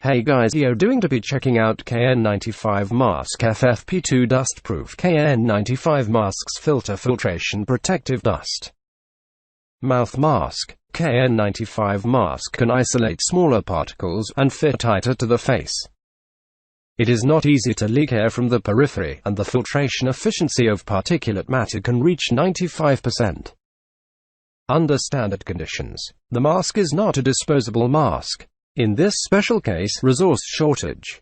Hey guys, you're doing to be checking out Kn95 mask FFP2 dustproof Kn95 masks filter filtration protective dust mouth mask. Kn95 mask can isolate smaller particles and fit tighter to the face. It is not easy to leak air from the periphery, and the filtration efficiency of particulate matter can reach 95%. Under standard conditions, the mask is not a disposable mask. In this special case, resource shortage,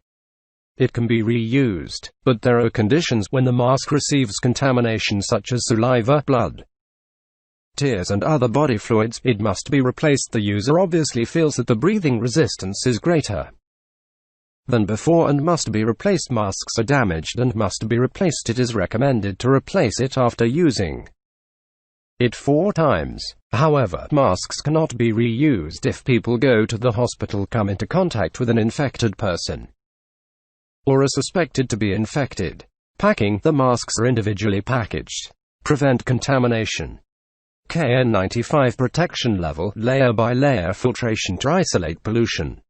it can be reused, but there are conditions when the mask receives contamination such as saliva, blood, tears and other body fluids. It must be replaced. The user obviously feels that the breathing resistance is greater than before and must be replaced. Masks are damaged and must be replaced. It is recommended to replace it after using it 4 times. However, masks cannot be reused if people go to the hospital, come into contact with an infected person, or are suspected to be infected. Packing. The masks are individually packaged. Prevent contamination. Kn95 protection level, layer by layer filtration to isolate pollution.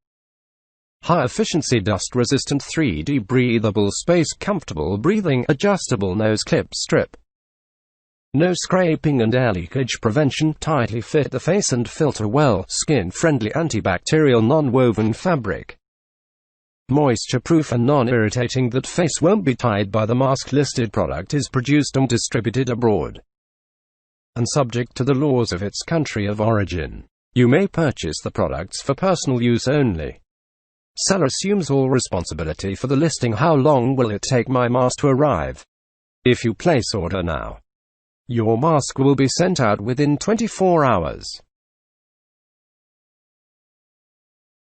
High efficiency, dust resistant, 3D breathable space, comfortable breathing, adjustable nose clip strip. No scraping and air leakage prevention, tightly fit the face and filter well, skin-friendly, antibacterial, non-woven fabric. Moisture-proof and non-irritating. That face won't be tied by the mask. Listed product is produced and distributed abroad and subject to the laws of its country of origin. You may purchase the products for personal use only. Seller assumes all responsibility for the listing. How long will it take my mask to arrive? If you place order now, your mask will be sent out within 24 hours.